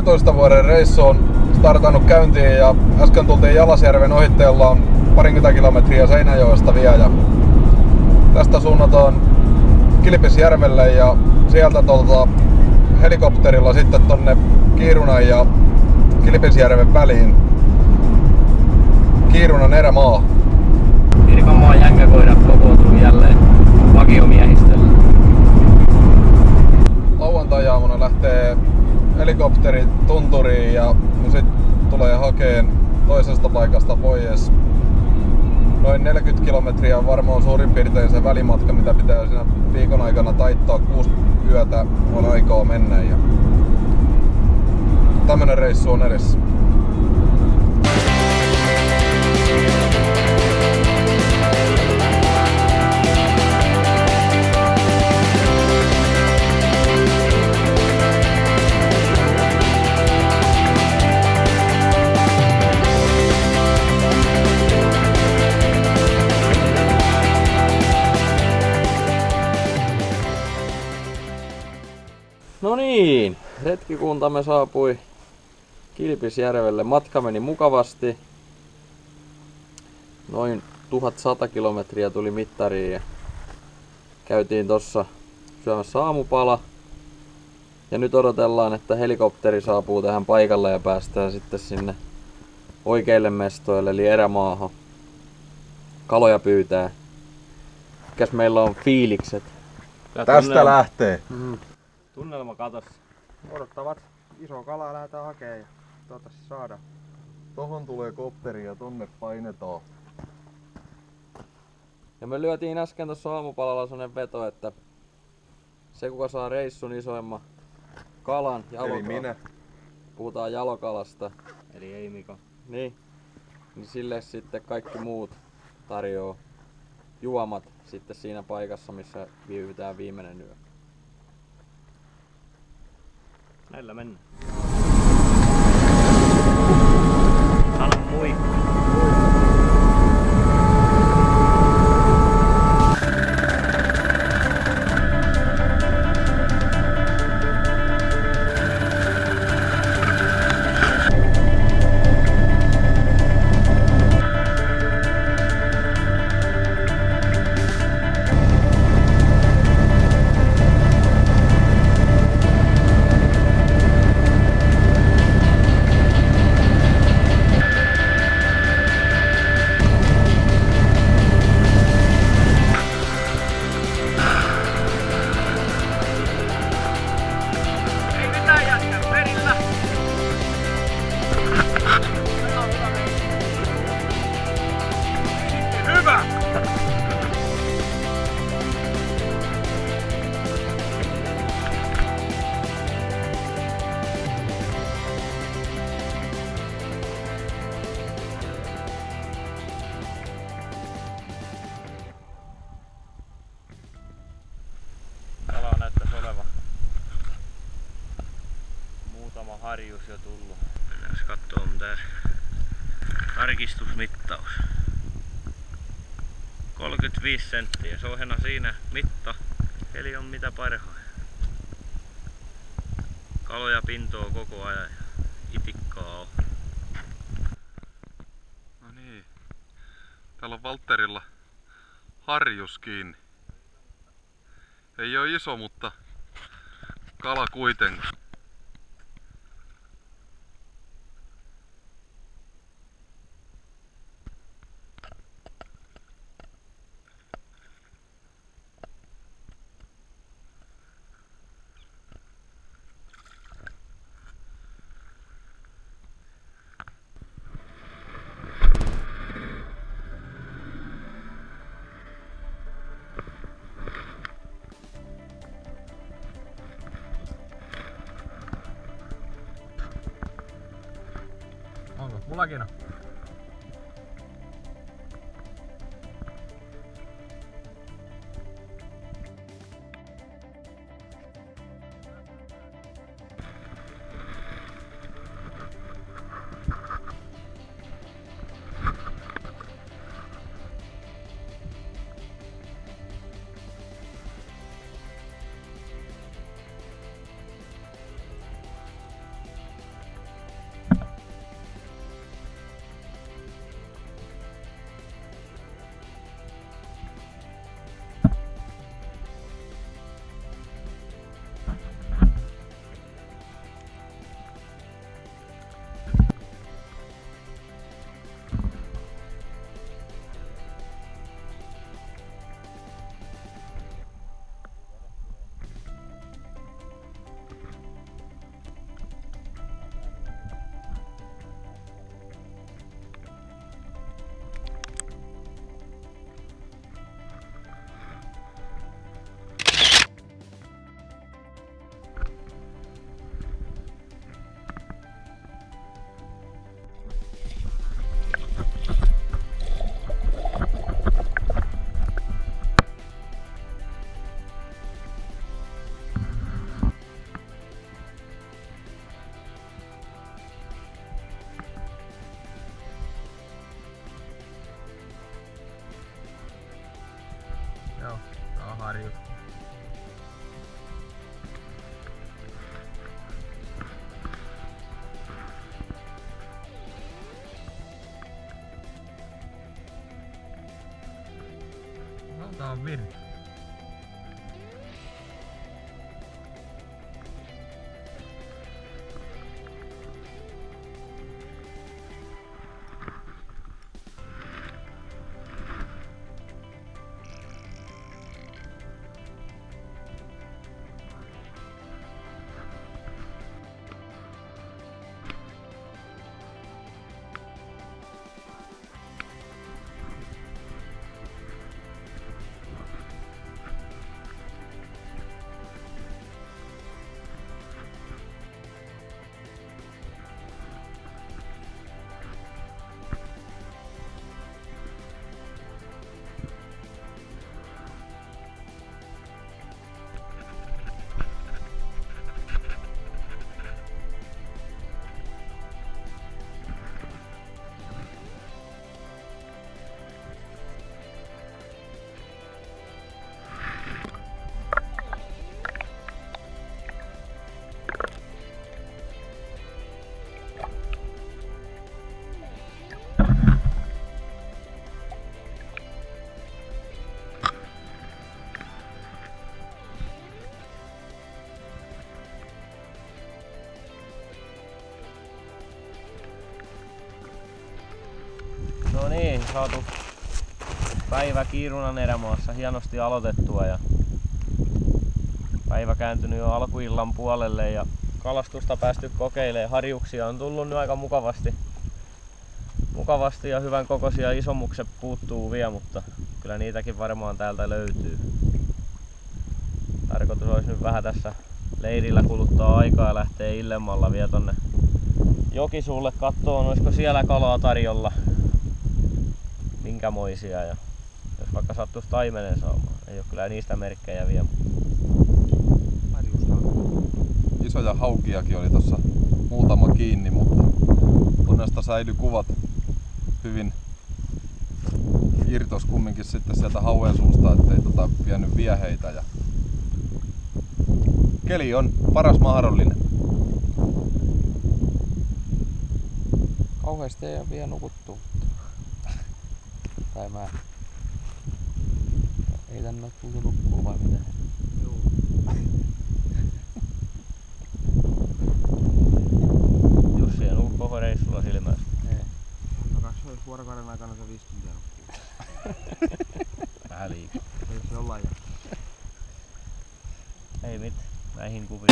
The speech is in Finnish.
14 vuoden reissu on startannut käyntiin ja äsken tultiin Jalasjärven ohitteella on parinkymmentä kilometriä Seinäjoesta vielä ja tästä suunnataan Kilpisjärvelle ja sieltä helikopterilla sitten tonne Kiirunan ja Kilpisjärven väliin Kiirunan erämaa. Pirkanmaan jängäkoirat kokoontuu jälleen vakiomiehistölle. Lauantai-aamuna lähtee helikopteri tunturiin ja sit tulee hakeen toisesta paikasta pois. Noin 40 kilometriä on varmaan suurin piirtein se välimatka, mitä pitää siinä viikon aikana taittaa. 6 yötä on aikaa mennä ja tämmönen reissu on edessä. No niin, retkikuntamme saapui Kilpisjärvelle. Matka meni mukavasti. Noin 1100 kilometriä tuli mittariin ja käytiin tossa syömässä aamupala. Ja nyt odotellaan, että helikopteri saapuu tähän paikalle ja päästään sitten sinne oikeille mestoille eli erämaahan kaloja pyytää. Mikäs meillä on fiilikset? Tästä lähtee. Tunnelma katossa. Odottavat iso kalaa lähdetään hakemaan ja toivottavasti saadaan. Tohon tulee kopteri ja tonne painetaan. Ja me lyötiin äsken tuossa aamupalalla sellainen veto, että se kuka saa reissun isoimman kalan, Eli minä. Puhutaan jalokalasta, Eli ei Mika. niin sille sitten kaikki muut tarjoaa juomat sitten siinä paikassa, missä viivytään viimeinen yö. Näillä mennään. Sano moikka. Kalaa näyttäisi olevan muutama harjus jo tullut. Mennään katsomaan tää tarkistusmittaus. 35 senttiä, se on hena siinä mitta, eli on mitä parhain. Kaloja pintoo koko ajan ja itikkaa on. No niin. Täällä on Valtterilla harjus kiinni. Ei oo iso, mutta kala kuitenkin. Onko? Mullakin on. Joo, tää on harju. No, tää on virta. No niin, saatu päivä Kiirunan erämaassa hienosti aloitettua ja päivä kääntynyt jo alkuillan puolelle ja kalastusta päästy kokeilemaan. Harjuksia on tullut nyt aika mukavasti ja hyvän kokoisia. Isomukset puuttuu vielä, mutta kyllä niitäkin varmaan täältä löytyy. Tarkoitus olisi nyt vähän tässä leirillä kuluttaa aikaa ja lähtee illemmalla vielä tonne Jokisuulle kattoon, olisiko siellä kalaa tarjolla. Minkämoisia ja jos vaikka sattuisi taimenen saamaan. Ei ole kyllä niistä merkkejä vielä. Isoja haukiakin oli tossa muutama kiinni, mutta onnesta säilyi kuvat hyvin. Irtos kumminkin sitten sieltä hauen suusta, ettei vienyt vieheitä. Ja keli on paras mahdollinen. Kauheasti ei ole vielä nukuttu. Tai mä. Ei tänne ole tultu nukkuu vai mitä? Joo. Jussi ei nuku koko reissulla silmässä. Ei. No 2 vuorokauden aikana se 5 tuntia nukkuu. Vähän liikaa. Jos jollain jaksaa. Ei mitään. Näihin kuviin.